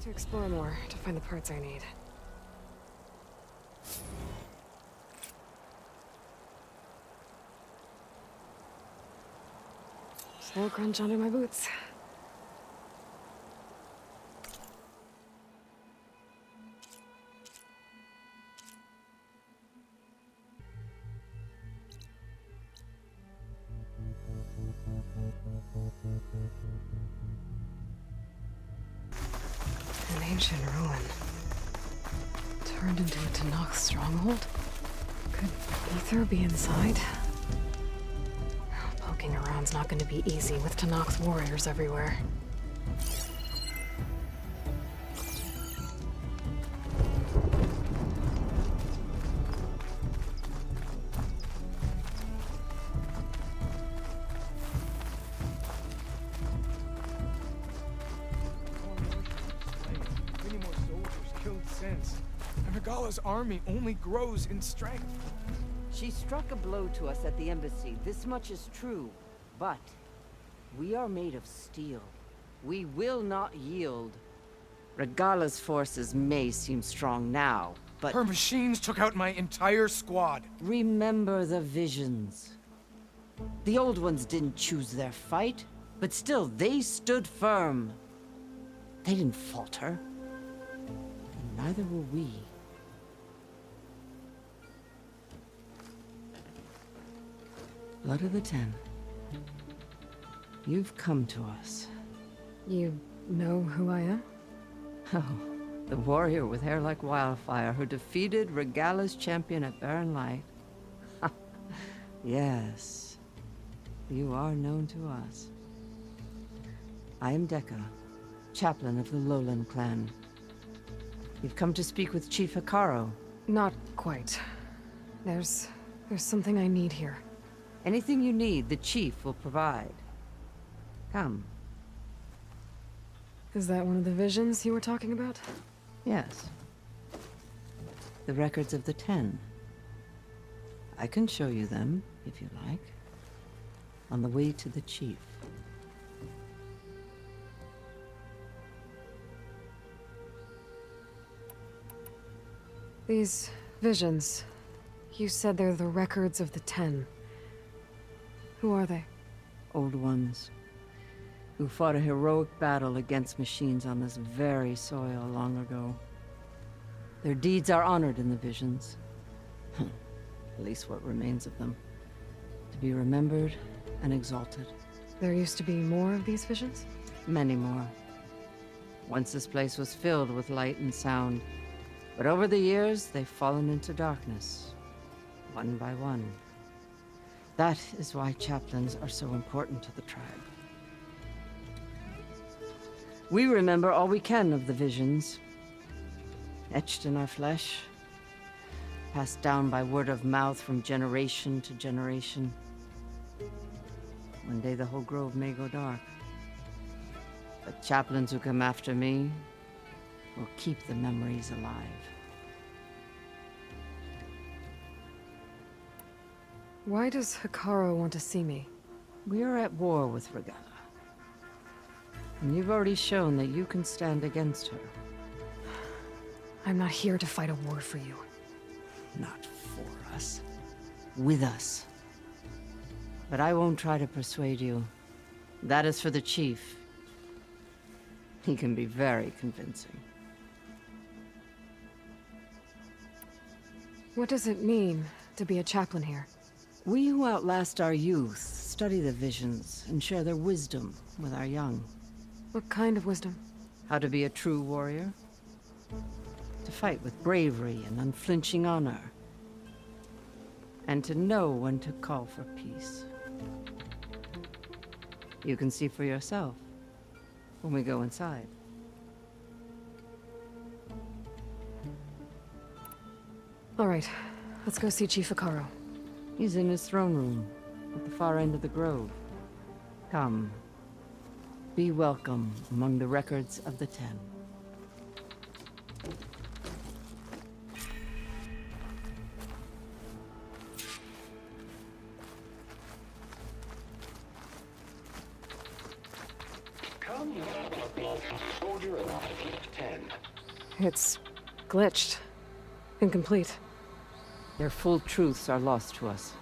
to explore more to find the parts I need. Snow crunch under my boots. An ancient ruin. Turned into a Tanakh stronghold? Could Ether be inside? Poking around's not going to be easy with Tanakh's warriors everywhere. Many more soldiers killed since. Regala's army only grows in strength. She struck a blow to us at the embassy. This much is true. But we are made of steel. We will not yield. Regala's forces may seem strong now, but... Her machines took out my entire squad. remember the visions. The old ones didn't choose their fight, but still, they stood firm. They didn't falter. And neither will we. Blood of the Ten. You've come to us. You know who I am? Oh, the warrior with hair like wildfire who defeated Regala's champion at Barren Light. Yes, you are known to us. I am Dekka, chaplain of the Lowland clan. You've come to speak with Chief Hikaru. Not quite. There's something I need here. Anything you need, the chief will provide. Come. Is that one of the visions you were talking about? Yes. The records of the Ten. I can show you them, if you like. On the way to the chief. These visions, you said they're the records of the Ten. Who are they? Old ones, who fought a heroic battle against machines on this very soil long ago. Their deeds are honored in the visions. At least what remains of them. To be remembered and exalted. There used to be more of these visions? Many more. Once this place was filled with light and sound. But over the years, they've fallen into darkness. One by one. That is why chaplains are so important to the tribe. We remember all we can of the visions. Etched in our flesh. Passed down by word of mouth from generation to generation. One day the whole grove may go dark. But chaplains who come after me will keep the memories alive. Why does Hikaru want to see me? We are at war with Regala. And you've already shown that you can stand against her. I'm not here to fight a war for you. Not for us. With us. But I won't try to persuade you. That is for the chief. He can be very convincing. What does it mean to be a chaplain here? We who outlast our youth study the visions and share their wisdom with our young. What kind of wisdom? How to be a true warrior. To fight with bravery and unflinching honor. And to know when to call for peace. You can see for yourself when we go inside. All right, let's go see Chief Hikaru. He's in his throne room, at the far end of the grove. Come. Be welcome among the records of the Ten. Come, soldiers Soldier alive, 10. It's glitched. Incomplete. Their full truths are lost to us.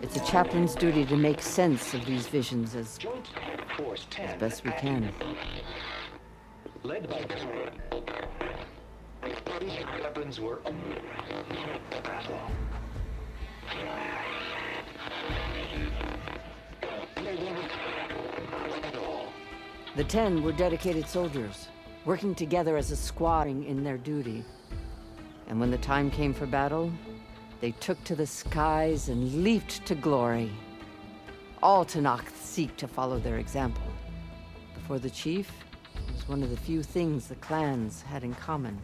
It's a chaplain's duty to make sense of these visions as Joint Force 10. best we can. Led by weapons were battle. The 10 were dedicated soldiers, working together as a squad in their duty. And when the time came for battle, they took to the skies and leaped to glory. All Tenakth seek to follow their example. For the chief, it was one of the few things the clans had in common.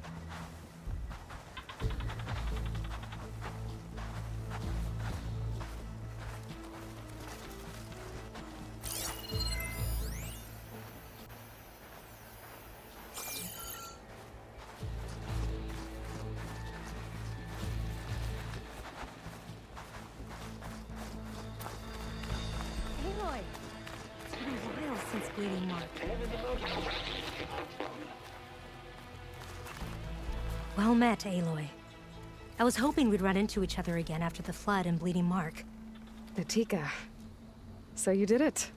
Aloy! It's been a while since Bleeding Mark. Well met, Aloy. I was hoping we'd run into each other again after the flood and Bleeding Mark. Natika. So you did it.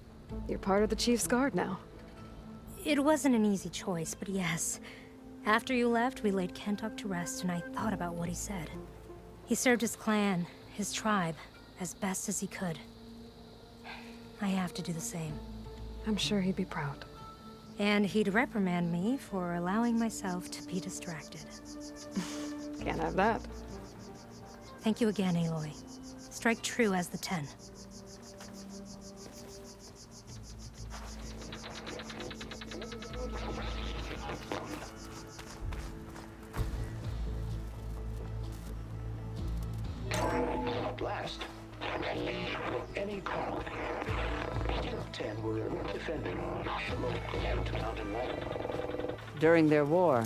You're part of the Chief's Guard now. It wasn't an easy choice, but yes. After you left, we laid Kentok to rest, and I thought about what he said. He served his clan, his tribe, as best as he could. I have to do the same. I'm sure he'd be proud. And he'd reprimand me for allowing myself to be distracted. Can't have that. Thank you again, Aloy. Strike true as the 10. At last, any call. 10 were defending the local mountain wall. During their war,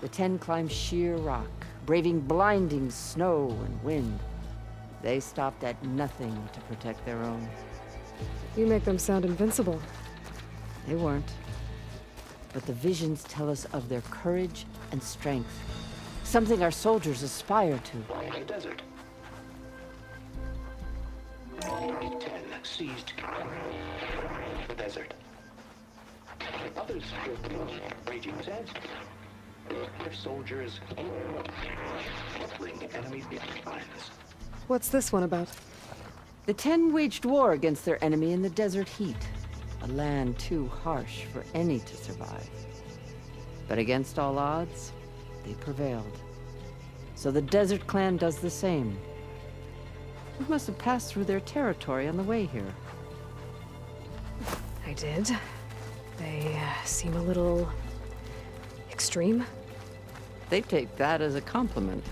the 10 climbed sheer rock, braving blinding snow and wind. They stopped at nothing to protect their own. You make them sound invincible. They weren't. But the visions tell us of their courage and strength, something our soldiers aspire to. In the desert. 10 seized the desert. Others raging sands. Their soldiers killing enemy lines. What's this one about? The 10 waged war against their enemy in the desert heat, a land too harsh for any to survive. But against all odds, they prevailed. So the desert clan does the same. We must have passed through their territory on the way here. I did. They seem a little extreme. They take that as a compliment.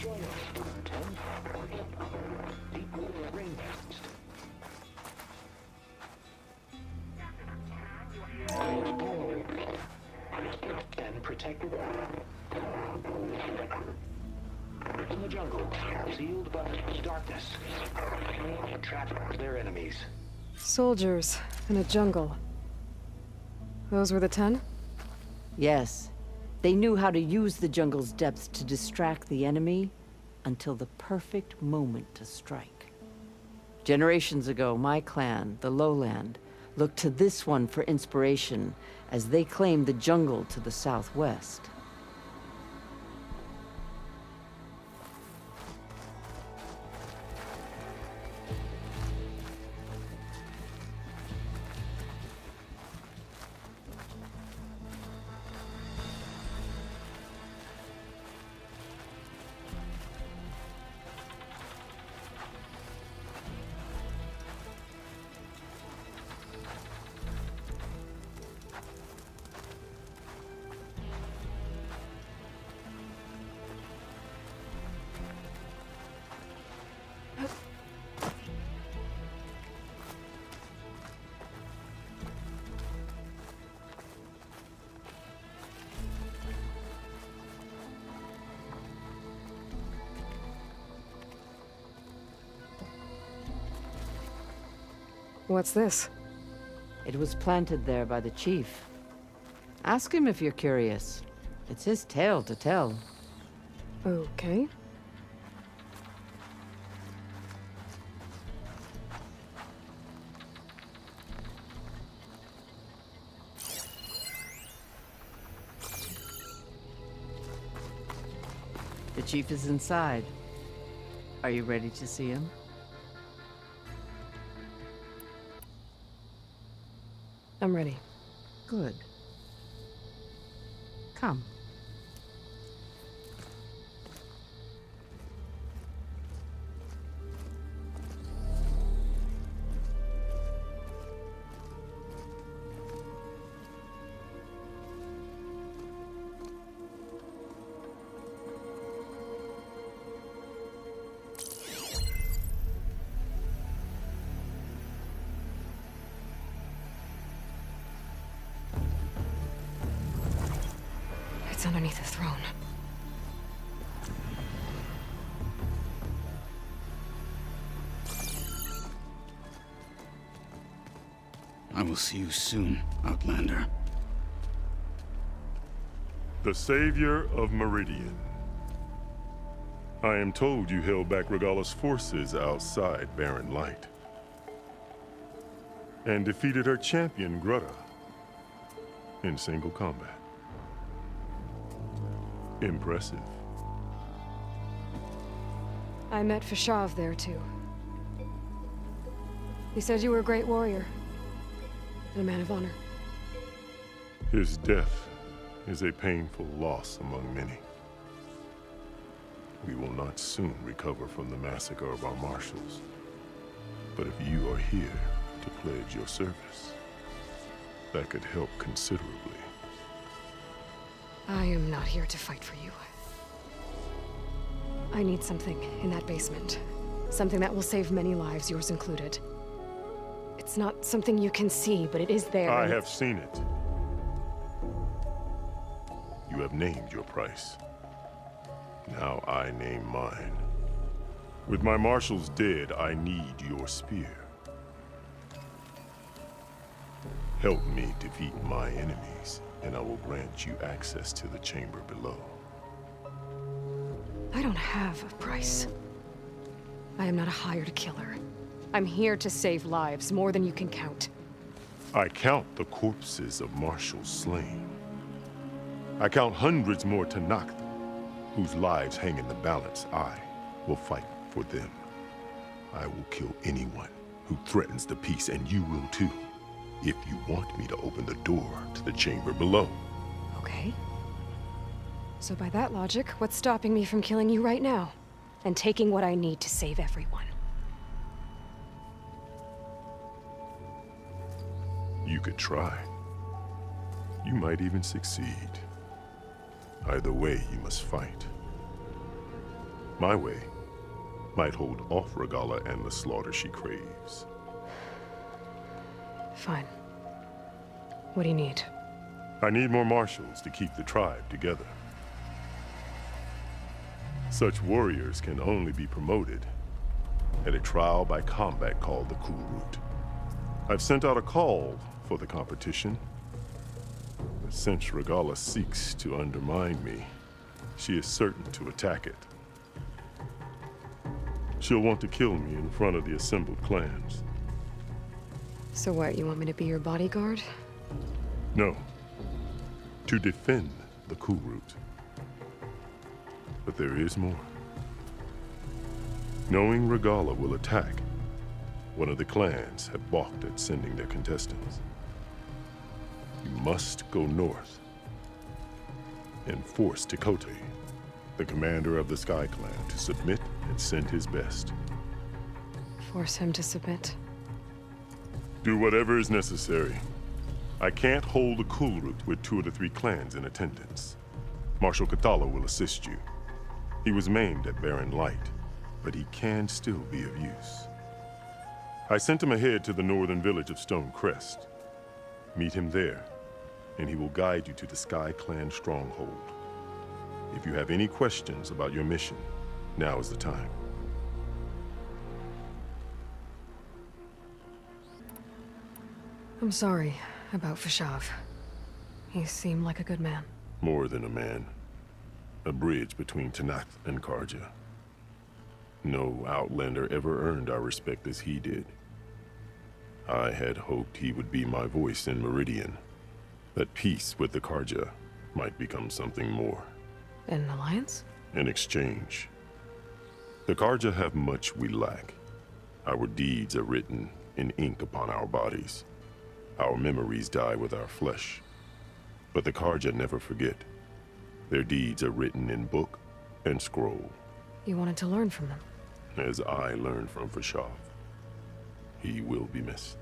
Join us, 10. Deep rainforest. And protected in the jungle, sealed by darkness, trapped their enemies. Soldiers in a jungle. Those were the 10? Yes, they knew how to use the jungle's depths to distract the enemy until the perfect moment to strike. Generations ago, my clan, the Lowland, looked to this one for inspiration as they claimed the jungle to the southwest. What's this? It was planted there by the chief. Ask him if you're curious. It's his tale to tell. Okay. The chief is inside. Are you ready to see him? I'm ready. Good. Come. It's underneath the throne. I will see you soon, Outlander. The savior of Meridian. I am told you held back Regalla's forces outside Barren Light. And defeated her champion, Grutta, in single combat. Impressive. I met Fashav there, too. He said you were a great warrior. And a man of honor. His death is a painful loss among many. We will not soon recover from the massacre of our marshals. But if you are here to pledge your service, that could help considerably. I am not here to fight for you. I need something in that basement. Something that will save many lives, yours included. It's not something you can see, but it is there. I have seen it. You have named your price. Now I name mine. With my marshals dead, I need your spear. Help me defeat my enemies, and I will grant you access to the chamber below. I don't have a price. I am not a hired killer. I'm here to save lives, more than you can count. I count the corpses of marshals slain. I count hundreds more Tanakh, whose lives hang in the balance. I will fight for them. I will kill anyone who threatens the peace, and you will too, if you want me to open the door to the chamber below. Okay. So by that logic, what's stopping me from killing you right now? And taking what I need to save everyone? You could try. You might even succeed. Either way, you must fight. My way might hold off Regalla and the slaughter she craves. Fine. What do you need? I need more marshals to keep the tribe together. Such warriors can only be promoted at a trial by combat called the Cool Route. I've sent out a call for the competition, but since Regalla seeks to undermine me, she is certain to attack it. She'll want to kill me in front of the assembled clans. So what, you want me to be your bodyguard? No, to defend the Cool Route. But there is more. Knowing Regalla will attack, one of the clans have balked at sending their contestants. You must go north and force Tekote, the commander of the Sky Clan, to submit and send his best. Force him to submit. Do whatever is necessary. I can't hold the Cool Route with 2 of the 3 clans in attendance. Marshal Kathala will assist you. He was maimed at Barren Light, but he can still be of use. I sent him ahead to the northern village of Stone Crest. Meet him there, and he will guide you to the Sky Clan stronghold. If you have any questions about your mission, now is the time. I'm sorry about Fashav. He seemed like a good man. More than a man. A bridge between Tanath and Karja. No Outlander ever earned our respect as he did. I had hoped he would be my voice in Meridian. That peace with the Karja might become something more. An alliance? In exchange. The Karja have much we lack. Our deeds are written in ink upon our bodies. Our memories die with our flesh. But the Karja never forget. Their deeds are written in book and scroll. You wanted to learn from them. As I learned from Fashav. He will be missed.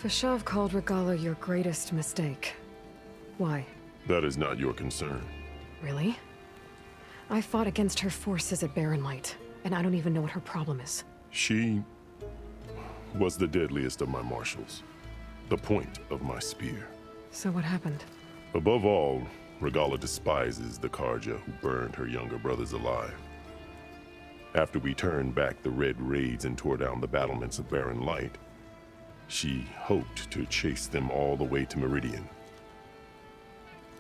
Fashav called Regala your greatest mistake. Why? That is not your concern. Really? I fought against her forces at Barren Light, and I don't even know what her problem is. She was the deadliest of my marshals. The point of my spear. So what happened? Above all, Regala despises the Karja who burned her younger brothers alive. After we turned back the Red Raids and tore down the battlements of Barren Light, she hoped to chase them all the way to Meridian.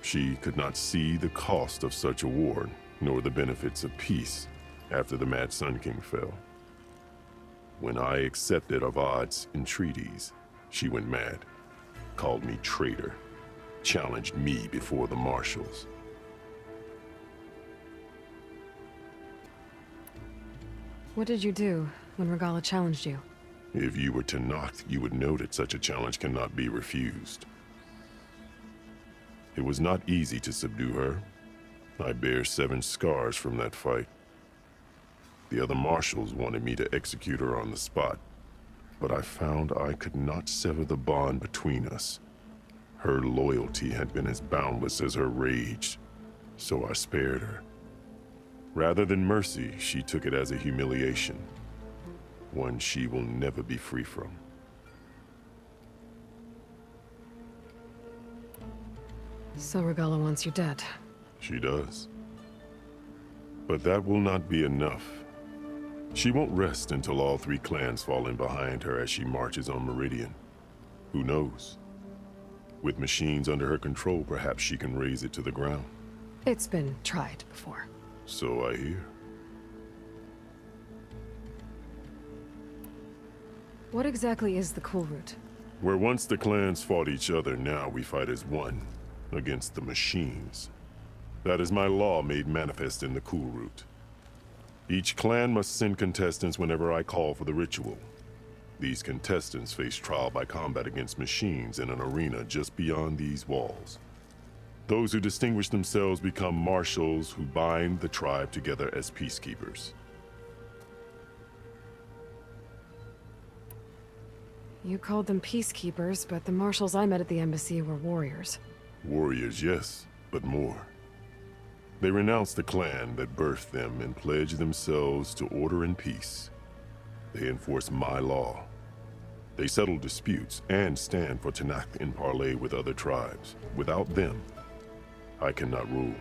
She could not see the cost of such a war, nor the benefits of peace after the Mad Sun King fell. When I accepted Avad's entreaties, she went mad, called me traitor, challenged me before the marshals. What did you do when Regala challenged you? If you were to knock, you would know that such a challenge cannot be refused. It was not easy to subdue her. I bear 7 scars from that fight. The other marshals wanted me to execute her on the spot, but I found I could not sever the bond between us. Her loyalty had been as boundless as her rage, so I spared her. Rather than mercy, she took it as a humiliation, one she will never be free from. So Regala wants you dead. She does. But that will not be enough. She won't rest until all 3 clans fall in behind her as she marches on Meridian. Who knows? With machines under her control, perhaps she can raise it to the ground. It's been tried before. So I hear. What exactly is the Cool Route? Where once the clans fought each other, now we fight as one, against the machines. That is my law made manifest in the Cool Route. Each clan must send contestants whenever I call for the ritual. These contestants face trial by combat against machines in an arena just beyond these walls. Those who distinguish themselves become marshals who bind the tribe together as peacekeepers. You called them peacekeepers, but the marshals I met at the embassy were warriors. Warriors, yes, but more. They renounce the clan that birthed them and pledge themselves to order and peace. They enforce my law. They settle disputes and stand for Tanakh in parley with other tribes. Without them, I cannot rule,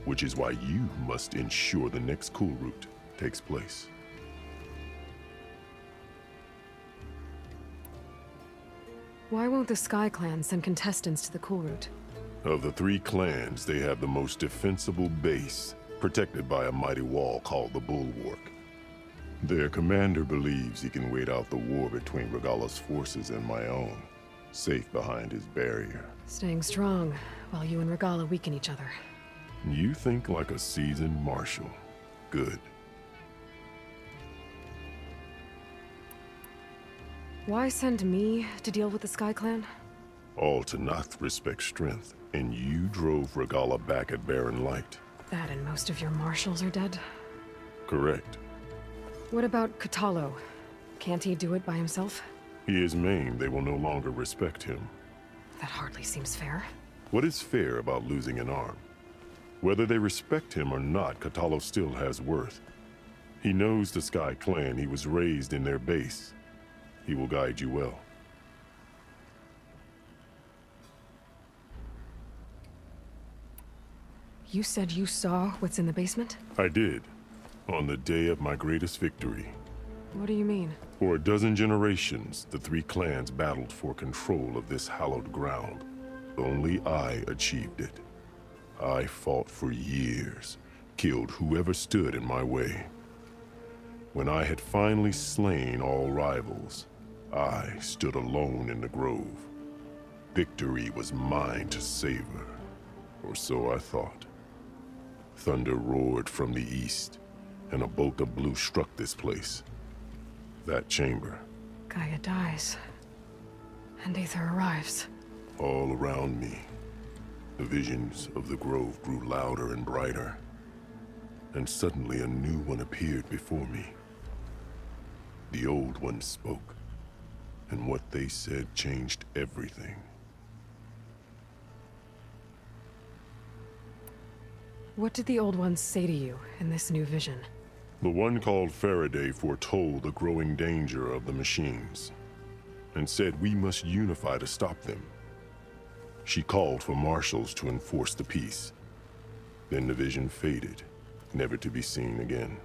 which is why you must ensure the next Cool Route takes place. Why won't the Sky Clan send contestants to the Cool Route? Of the 3 clans, they have the most defensible base, protected by a mighty wall called the Bulwark. Their commander believes he can wait out the war between Regala's forces and my own, safe behind his barrier. Staying strong, while you and Regala weaken each other. You think like a seasoned marshal. Good. Why send me to deal with the Sky Clan? All Tanakh respect strength, and you drove Regala back at Barren Light. That and most of your marshals are dead? Correct. What about Katalo? Can't he do it by himself? He is maimed. They will no longer respect him. That hardly seems fair. What is fair about losing an arm? Whether they respect him or not, Katalo still has worth. He knows the Sky Clan. He was raised in their base. He will guide you well. You said you saw what's in the basement? I did. On the day of my greatest victory, What do you mean? For a dozen generations, the three clans battled for control of this hallowed ground. Only I achieved it. I fought for years, killed whoever stood in my way. When I had finally slain all rivals, I stood alone in the grove. Victory was mine to savor, or so I thought. Thunder roared from the east, and a bolt of blue struck this place. That chamber. Gaia dies. And Aether arrives. All around me, the visions of the grove grew louder and brighter. And suddenly a new one appeared before me. The old one spoke, and what they said changed everything. What did the old ones say to you in this new vision? The one called Faraday foretold the growing danger of the machines, and said we must unify to stop them. She called for marshals to enforce the peace. Then the vision faded, never to be seen again.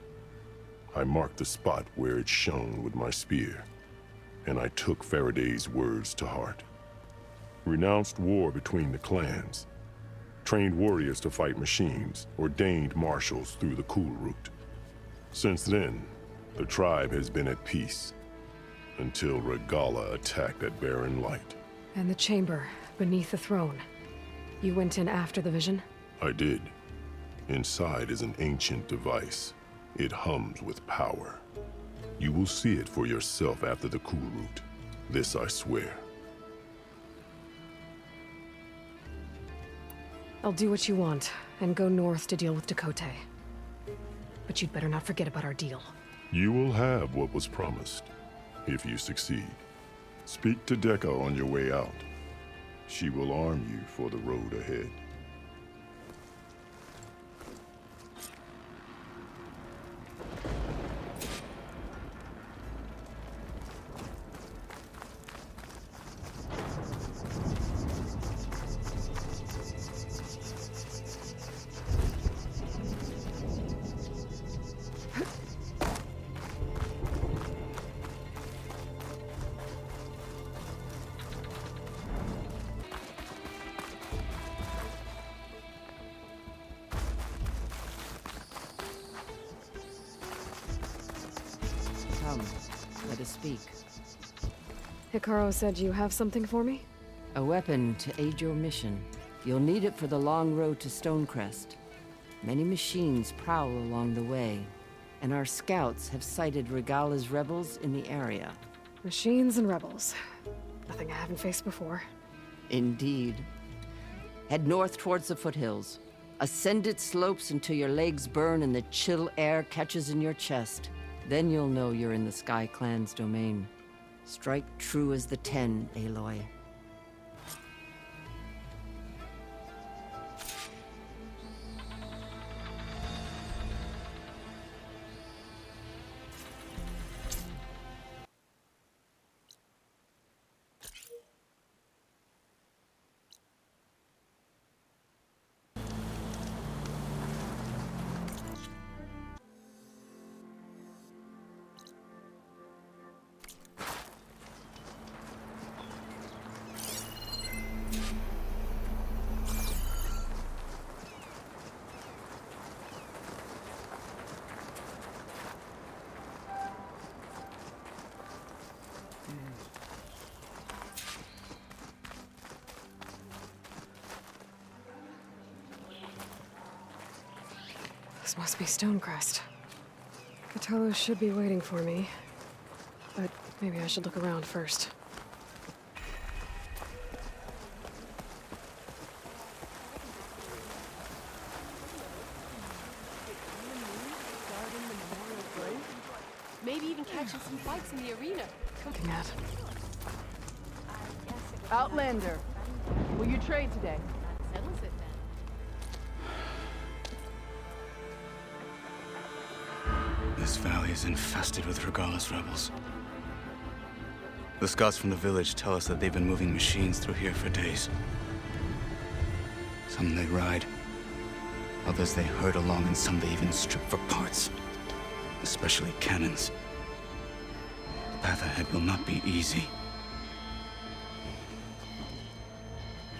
I marked the spot where it shone with my spear, and I took Faraday's words to heart. Renounced war between the clans, trained warriors to fight machines, ordained marshals through the cool route. Since then, the tribe has been at peace, until Regala attacked at Barren Light. And the chamber, beneath the throne. You went in after the vision? I did. Inside is an ancient device. It hums with power. You will see it for yourself after the cool route. This I swear. I'll do what you want, and go north to deal with Dakota. But you'd better not forget about our deal. You will have what was promised, if you succeed. Speak to Dekka on your way out. She will arm you for the road ahead. Come, let us speak. Hikaru said you have something for me? A weapon to aid your mission. You'll need it for the long road to Stonecrest. Many machines prowl along the way, and our scouts have sighted Regala's rebels in the area. Machines and rebels. Nothing I haven't faced before. Indeed. Head north towards the foothills. Ascend its slopes until your legs burn and the chill air catches in your chest. Then you'll know you're in the Sky Clan's domain. Strike true as the 10, Aloy. This must be Stonecrest. Cthulhu should be waiting for me. But maybe I should look around first. Maybe even catching some fights in the arena. Looking at. Outlander, will you trade today? Settles it then. This valley is infested with Regala's rebels. The scouts from the village tell us that they've been moving machines through here for days. Some they ride, others they herd along, and some they even strip for parts. Especially cannons. path ahead will not be easy.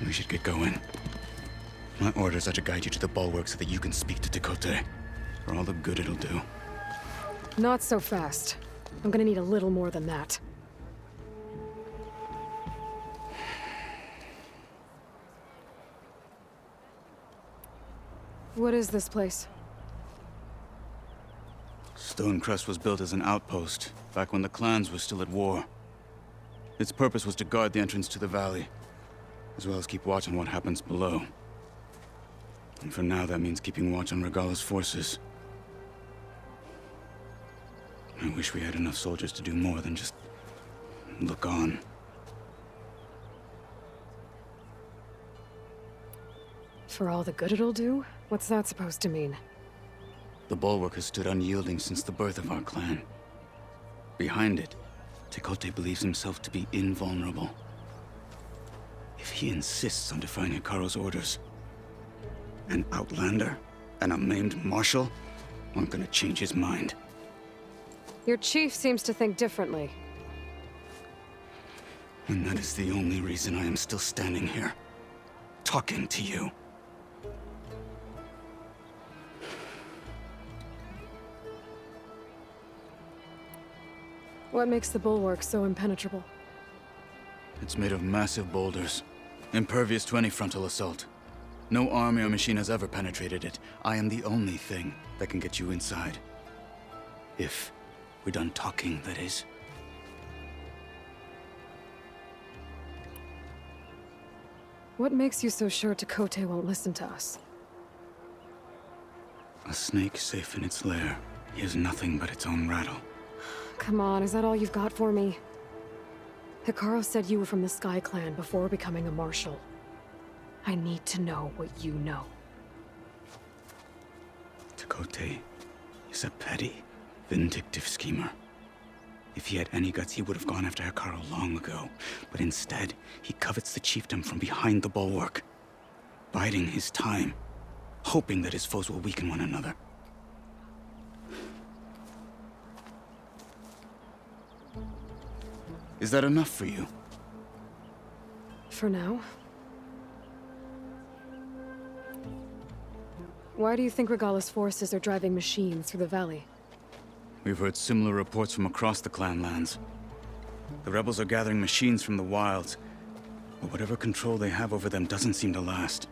We should get going. My orders are to guide you to the bulwark so that you can speak to Tekote. For all the good it'll do. Not so fast. I'm gonna need a little more than that. What is this place? Stonecrest was built as an outpost, back when the clans were still at war. Its purpose was to guard the entrance to the valley, as well as keep watch on what happens below. And for now, that means keeping watch on Regala's forces. I wish we had enough soldiers to do more than just look on. For all the good it'll do? What's that supposed to mean? The bulwark has stood unyielding since the birth of our clan. Behind it, Tekote believes himself to be invulnerable. If he insists on defying Hikaru's orders, an outlander and a maimed marshal aren't gonna change his mind. Your chief seems to think differently. And that is the only reason I am still standing here, talking to you. What makes the bulwark so impenetrable? It's made of massive boulders, impervious to any frontal assault. No army or machine has ever penetrated it. I am the only thing that can get you inside. If we're done talking, that is. What makes you so sure Tekote won't listen to us? A snake safe in its lair hears nothing but its own rattle. Come on, is that all you've got for me? Hikaru said you were from the Sky Clan before becoming a marshal. I need to know what you know. Tekote is a petty, vindictive schemer. If he had any guts, he would have gone after Hikaru long ago. But instead, he covets the chiefdom from behind the bulwark, biding his time, hoping that his foes will weaken one another. Is that enough for you? For now. Why do you think Regala's forces are driving machines through the valley? We've heard similar reports from across the clan lands. The rebels are gathering machines from the wilds, but whatever control they have over them doesn't seem to last.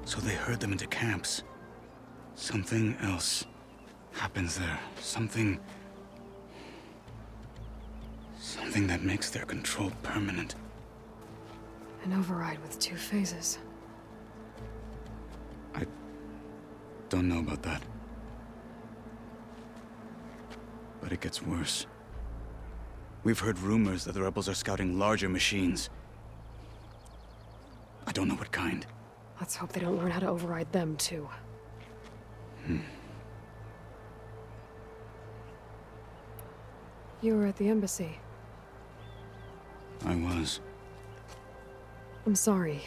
So they herd them into camps. Something else happens there. Something that makes their control permanent. An override with 2 phases. I don't know about that. But it gets worse. We've heard rumors that the rebels are scouting larger machines. I don't know what kind. Let's hope they don't learn how to override them, too. You were at the embassy. I was. I'm sorry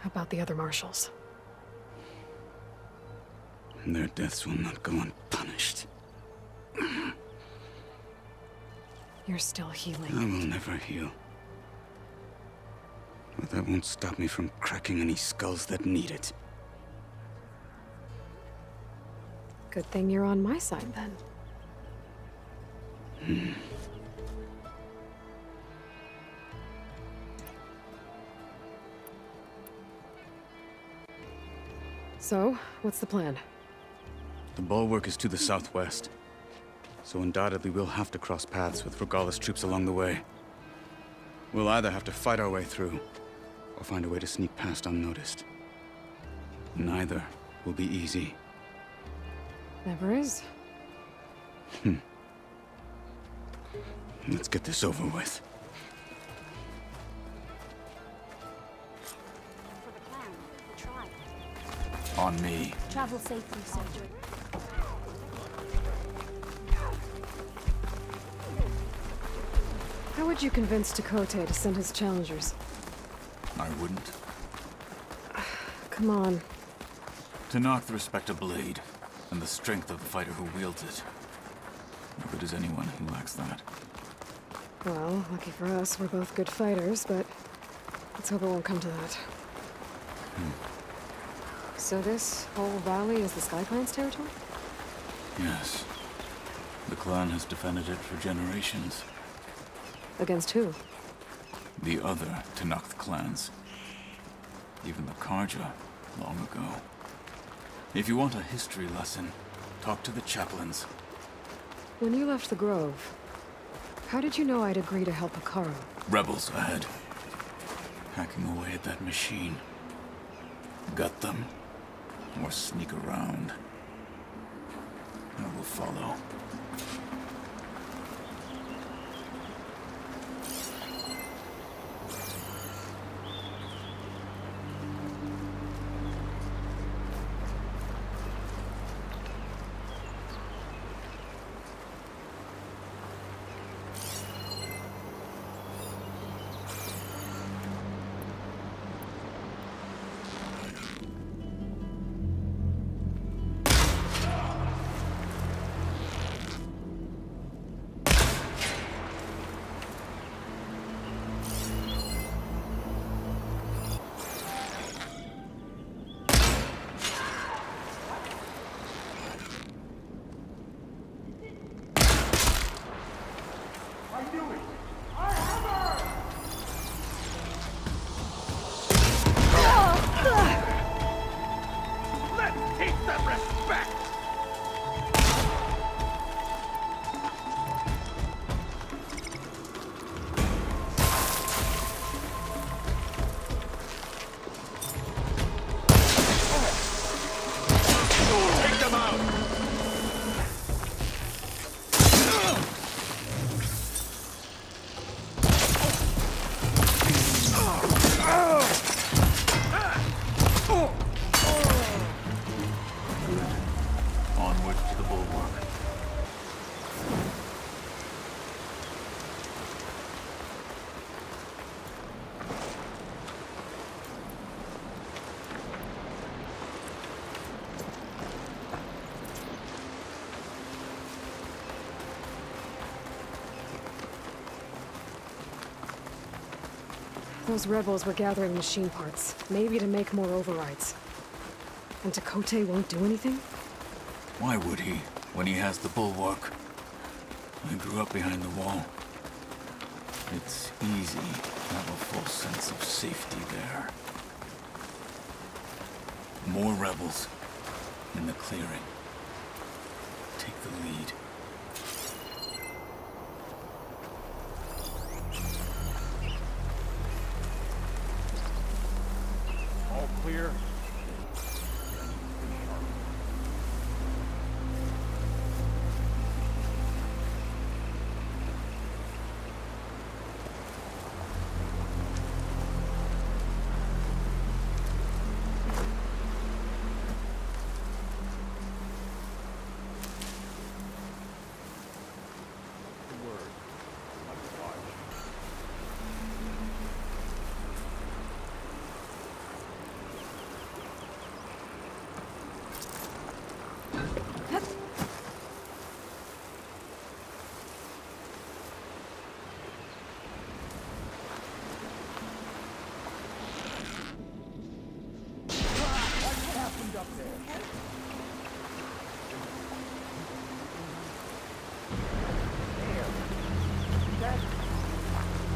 about the other marshals. Their deaths will not go unpunished. You're still healing. I will never heal. But that won't stop me from cracking any skulls that need it. Good thing you're on my side, then. So, what's the plan? The bulwark is to the southwest. So undoubtedly we'll have to cross paths with Regala's troops along the way. We'll either have to fight our way through, or find a way to sneak past unnoticed. Neither will be easy. Never is. Let's get this over with. For the clan, the tribe. On me. Travel safely, soldier. How would you convince Tekote to send his challengers? I wouldn't. Come on. To knock the respect of blade, and the strength of the fighter who wields it. If it as anyone who lacks that. Well, lucky for us, we're both good fighters, but let's hope it won't come to that. So this whole valley is the Sky Clan's territory? Yes. The clan has defended it for generations. Against who? The other Tenakth clans. Even the Karja, long ago. If you want a history lesson, talk to the chaplains. When you left the Grove, how did you know I'd agree to help Hekaro? Rebels ahead. Hacking away at that machine. Gut them, or sneak around. I will follow. Onward to the bulwark. Those rebels were gathering machine parts, maybe to make more overrides. And Tekote won't do anything? Why would he, when he has the bulwark? I grew up behind the wall. It's easy to have a full sense of safety there. More rebels in the clearing. Take the lead. All clear.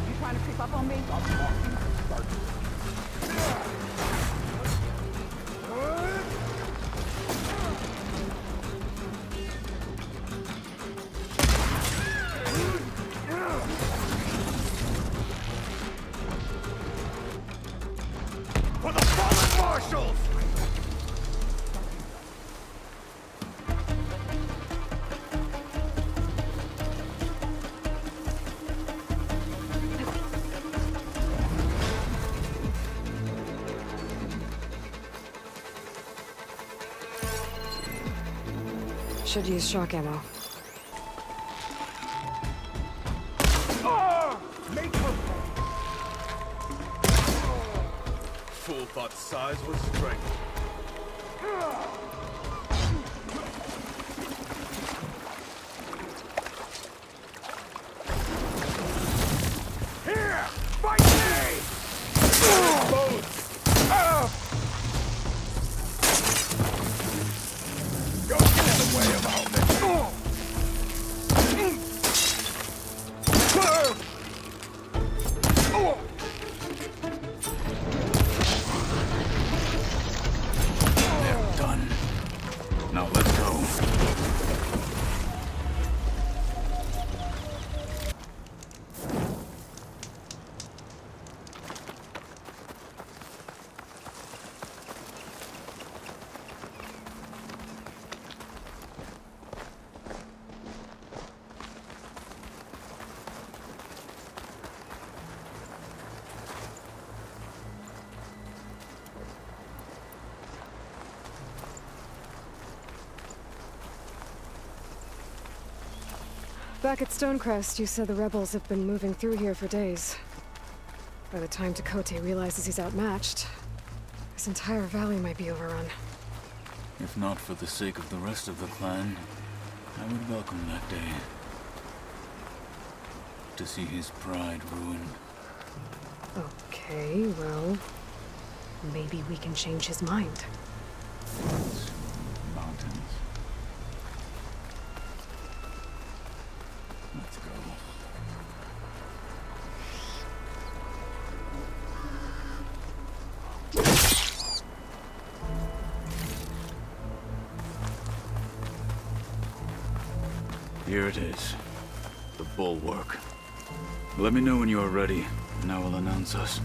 You trying to creep up on me? For the fallen marshals! Should use shock ammo. Make her Fool thought size was strength. Fight me! Don't get in the way of all this. They're done. Now let's go. Back at Stonecrest, you said the rebels have been moving through here for days. By the time Tekote realizes he's outmatched, this entire valley might be overrun. If not for the sake of the rest of the clan, I would welcome that day. To see his pride ruined. Okay, well, maybe we can change his mind. Mountains. Let's go. Here it is. The bulwark. Let me know when you are ready, and I will announce us.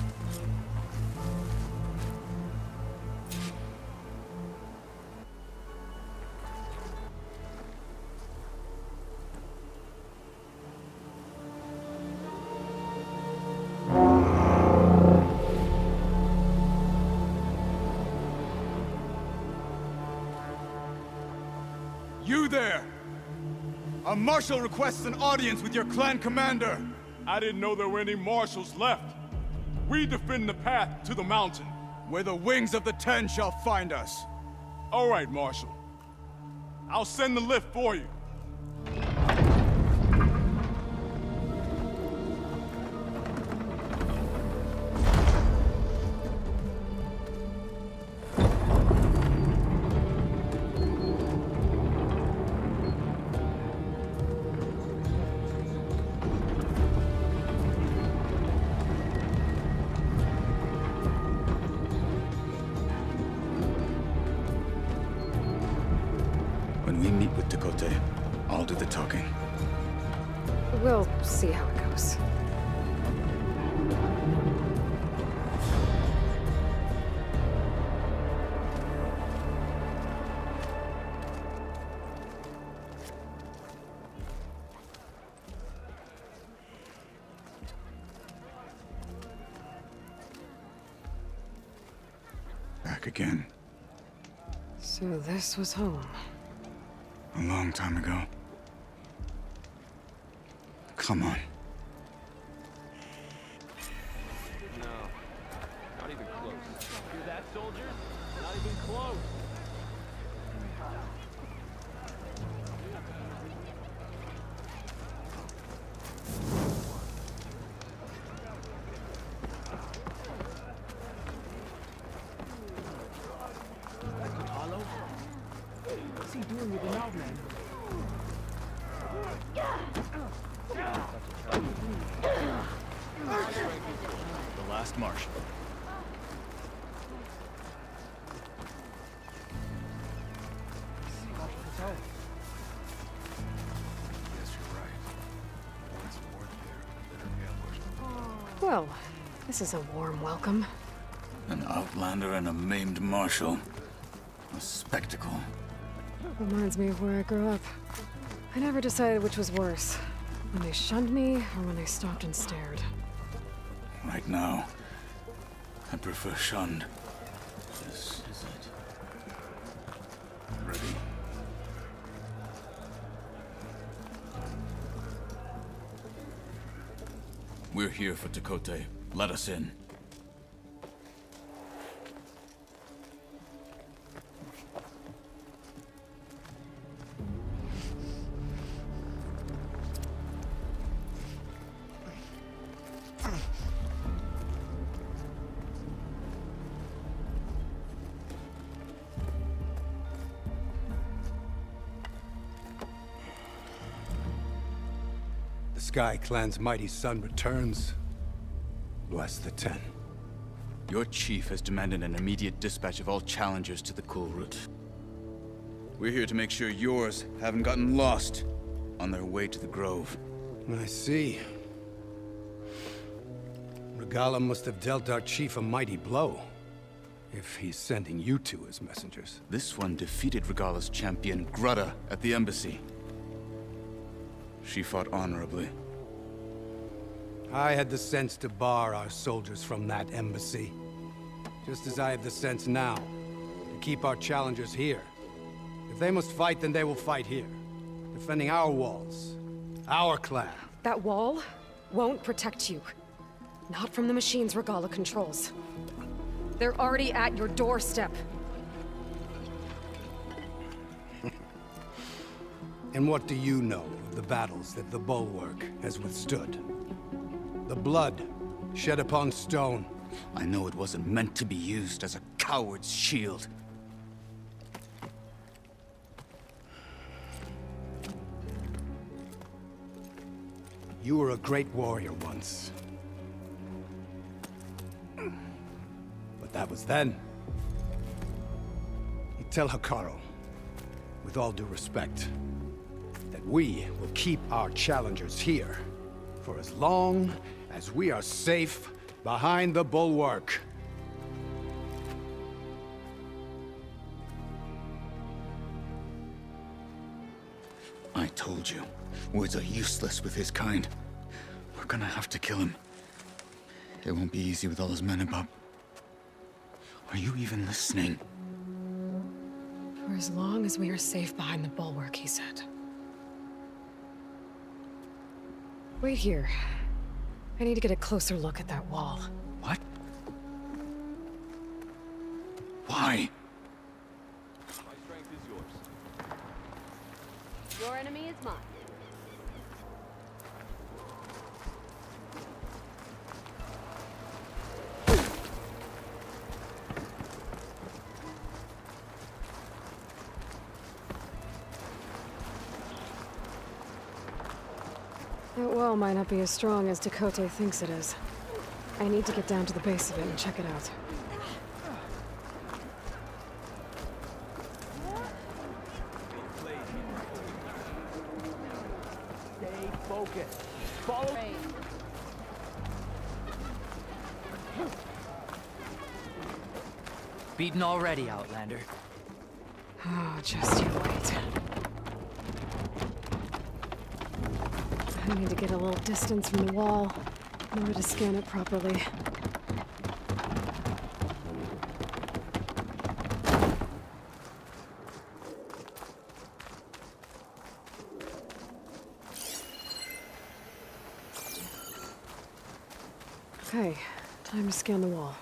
You there! A marshal requests an audience with your clan commander. I didn't know there were any marshals left. We defend the path to the mountain. Where the wings of the Ten shall find us. All right, Marshal. I'll send the lift for you. When we meet with Tekote, I'll do the talking. We'll see how it goes. Back again. So this was home. A long time ago. Come on. No, not even close. Hear that, soldiers? Not even close. What's he doing with the outman? The last marshal. Well, this is a warm welcome. An outlander and a maimed marshal. A spectacle. Reminds me of where I grew up. I never decided which was worse. When they shunned me, or when they stopped and stared. Right now, I prefer shunned. This is it. Ready? We're here for Tekote. Let us in. Sky Clan's mighty son returns, bless the Ten. Your chief has demanded an immediate dispatch of all challengers to the cool route. We're here to make sure yours haven't gotten lost on their way to the Grove. I see. Regala must have dealt our chief a mighty blow, if he's sending you two as messengers. This one defeated Regala's champion, Grudda, at the embassy. She fought honorably. I had the sense to bar our soldiers from that embassy. Just as I have the sense now to keep our challengers here. If they must fight, then they will fight here. Defending our walls. Our clan. That wall won't protect you. Not from the machines Regala controls. They're already at your doorstep. And what do you know of the battles that the Bulwark has withstood? The blood shed upon stone. I know it wasn't meant to be used as a coward's shield. You were a great warrior once. But that was then. You tell Hikaru, with all due respect, that we will keep our challengers here for as long as we are safe behind the Bulwark. I told you, words are useless with his kind. We're gonna have to kill him. It won't be easy with all his men about. Are you even listening? For as long as we are safe behind the Bulwark, he said. Wait here. I need to get a closer look at that wall. What? Why? My strength is yours. Your enemy is mine. That wall might not be as strong as Dakota thinks it is. I need to get down to the base of it and check it out. Stay focused. Follow me. Beaten already, Outlander. Oh, just you wait. I need to get a little distance from the wall in order to scan it properly. Okay, time to scan the wall.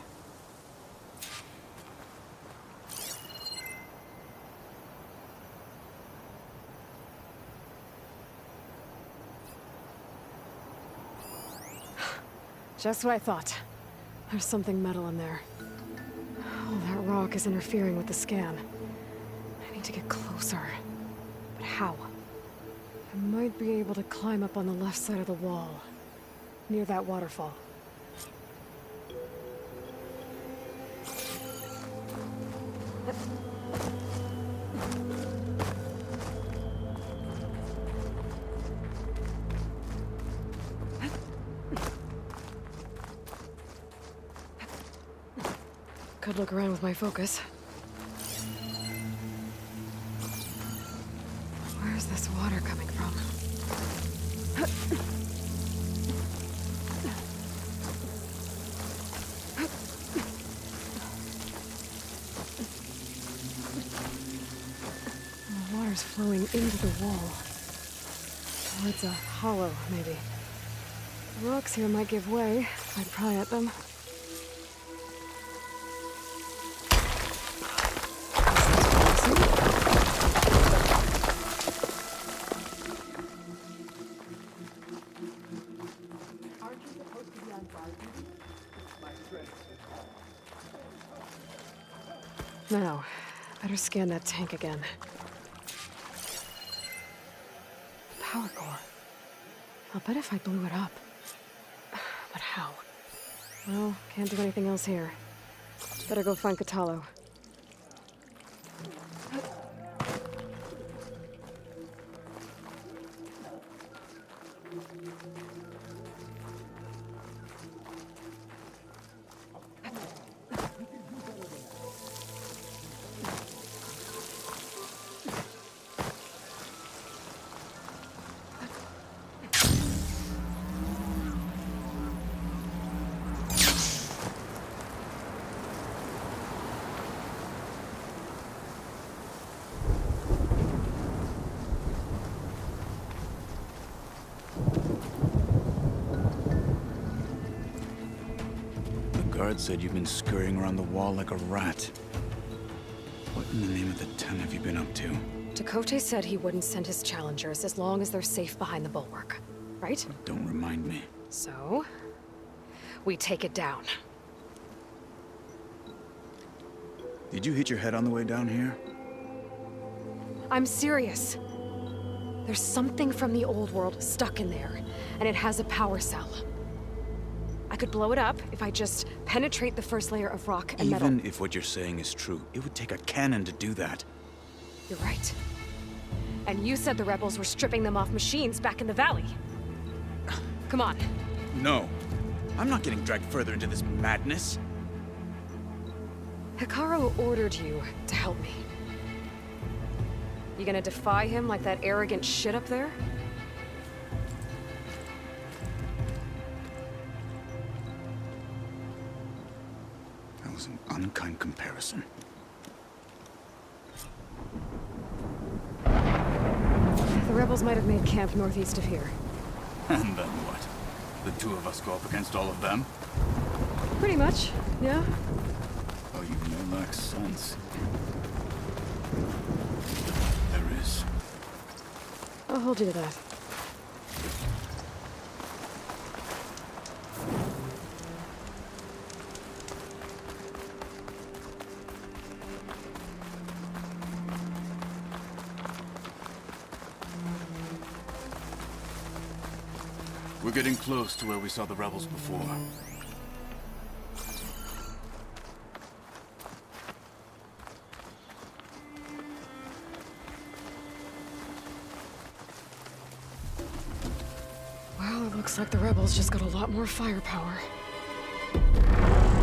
Just what I thought. There's something metal in there. Oh, that rock is interfering with the scan. I need to get closer. But how? I might be able to climb up on the left side of the wall, near that waterfall. Could look around with my focus. Where's this water coming from? The water's flowing into the wall. Towards a hollow, maybe. The rocks here might give way if I pry at them. Now, better scan that tank again. Power core. I'll bet if I blew it up. But how? Well, can't do anything else here. Better go find Catalo. The guard said you've been scurrying around the wall like a rat. What in the name of the ten have you been up to? Chakotay said he wouldn't send his challengers as long as they're safe behind the bulwark, right? Don't remind me. So, we take it down. Did you hit your head on the way down here? I'm serious. There's something from the old world stuck in there, and it has a power cell. I could blow it up if I just penetrate the first layer of rock and metal. Even if what you're saying is true, it would take a cannon to do that. You're right. And you said the rebels were stripping them off machines back in the valley. Come on. No. I'm not getting dragged further into this madness. Hikaru ordered you to help me. You gonna defy him like that arrogant shit up there? That was an unkind comparison. The rebels might have made camp northeast of here. And then what? The two of us go up against all of them? Pretty much, yeah. Oh, you may lack sense. There is. I'll hold you to that. We're getting close to where we saw the rebels before. Well, it looks like the rebels just got a lot more firepower.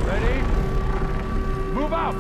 Ready? Move out!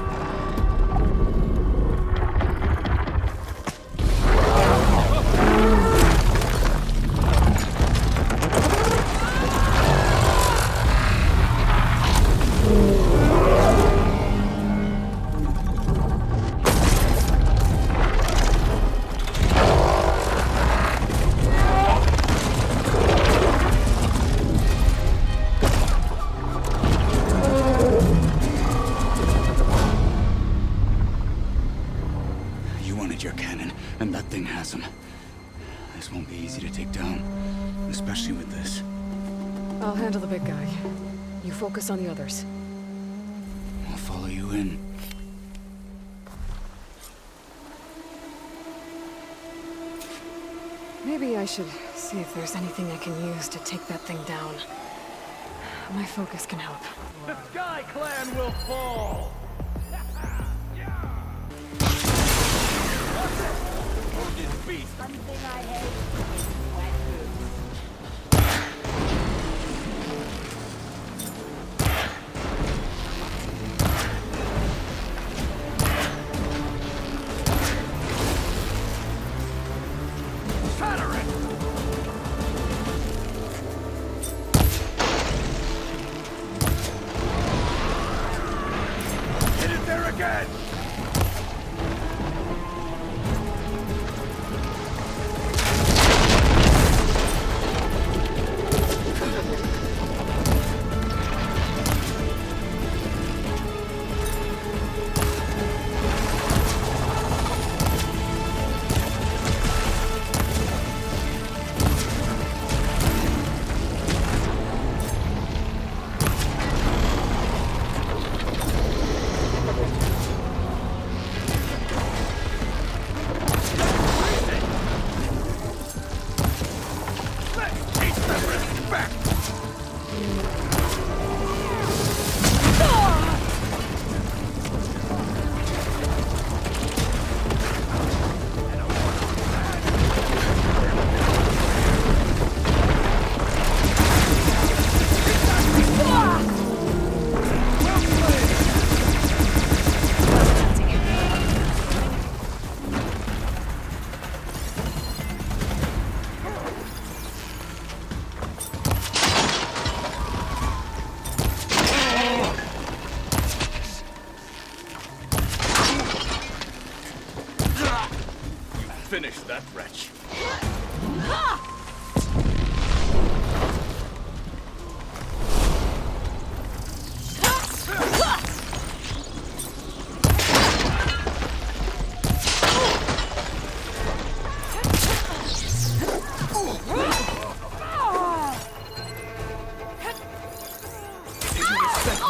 Your cannon, and that thing has him. This won't be easy to take down, especially with this. I'll handle the big guy. You focus on the others. I'll follow you in. Maybe I should see if there's anything I can use to take that thing down. My focus can help. The Sky Clan will fall! Something I hate. Wet Shatter it! Hit it there again!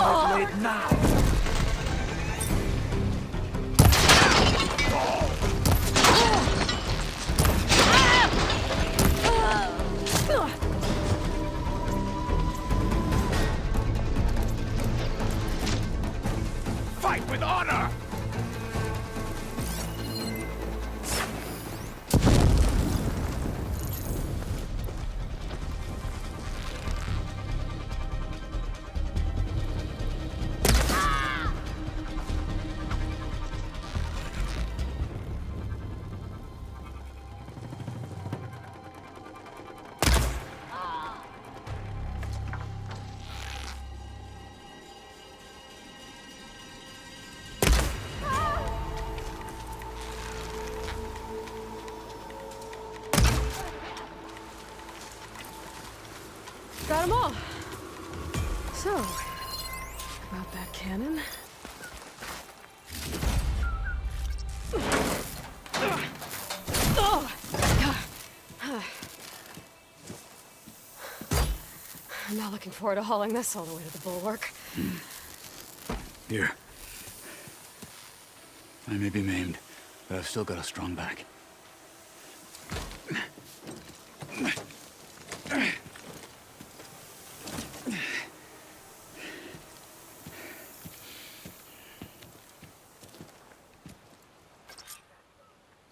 Annihilate now! Fight with honor! Got them all. So, about that cannon. I'm not looking forward to hauling this all the way to the bulwark. Here. I may be maimed, but I've still got a strong back.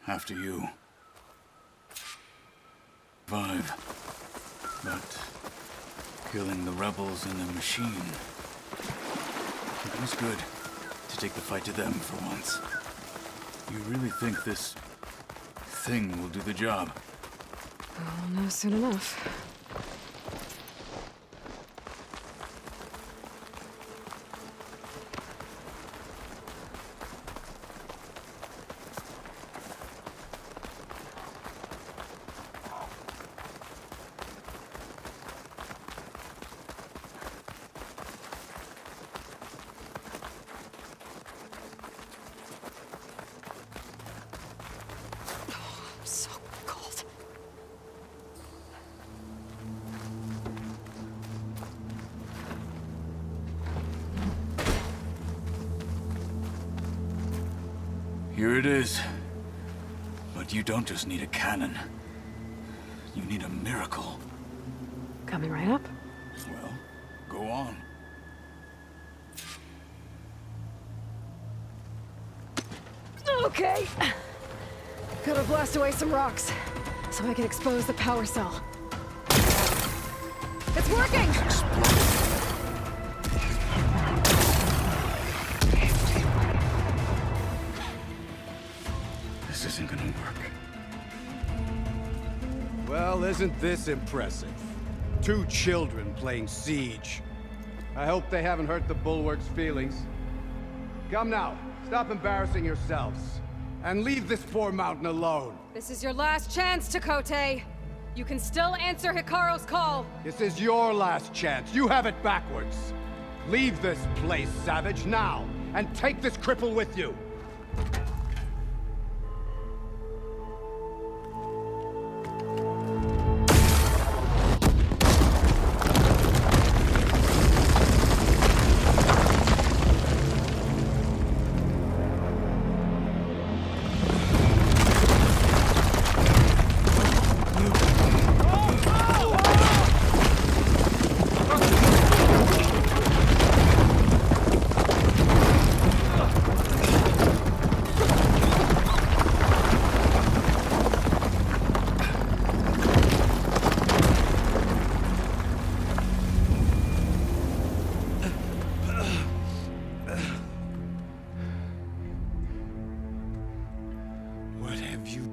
After you. Survive. But killing the rebels and the machine. It was good to take the fight to them for once. You really think this thing will do the job? I'll know soon enough. So cold. Here it is. But you don't just need a cannon. You need a miracle. Coming right up. Well, go on. Okay. Gotta blast away some rocks, so I can expose the power cell. It's working! This isn't gonna work. Well, isn't this impressive? 2 children playing siege. I hope they haven't hurt the Bulwark's feelings. Come now, stop embarrassing yourselves. And leave this poor mountain alone. This is your last chance, Chakotay. You can still answer Hikaru's call. This is your last chance. You have it backwards. Leave this place, Savage, now. And take this cripple with you.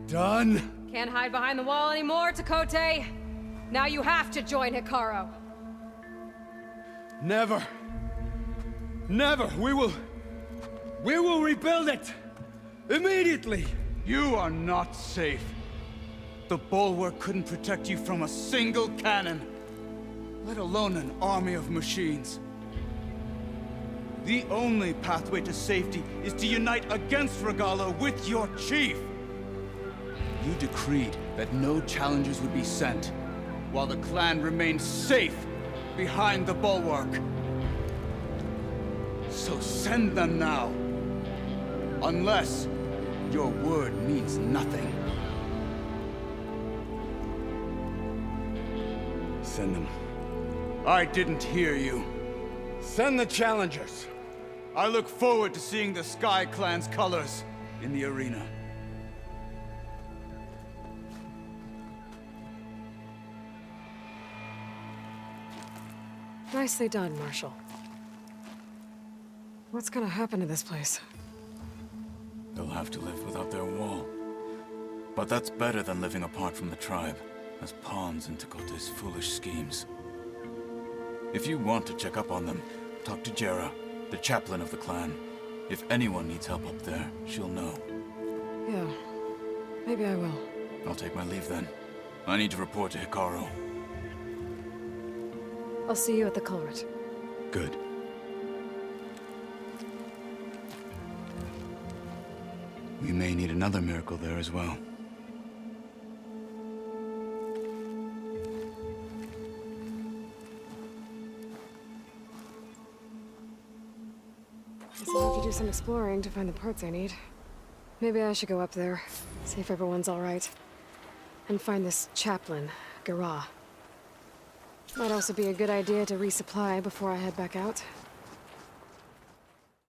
Done? Can't hide behind the wall anymore, Chakotay. Now you have to join Hikaru. Never. Never. We will rebuild it. Immediately. You are not safe. The bulwark couldn't protect you from a single cannon, let alone an army of machines. The only pathway to safety is to unite against Regalla with your chief. You decreed that no challengers would be sent, while the clan remained safe behind the bulwark. So send them now. Unless your word means nothing. Send them. I didn't hear you. Send the challengers. I look forward to seeing the Sky Clan's colors in the arena. Nicely done, Marshal. What's gonna happen to this place? They'll have to live without their wall. But that's better than living apart from the tribe, as pawns in Tekote's foolish schemes. If you want to check up on them, talk to Jera, the chaplain of the clan. If anyone needs help up there, she'll know. Yeah, maybe I will. I'll take my leave then. I need to report to Hikaru. I'll see you at the culvert. Good. We may need another miracle there as well. Guess I'll have to do some exploring to find the parts I need. Maybe I should go up there, see if everyone's all right, and find this chaplain, Gara. Might also be a good idea to resupply before I head back out.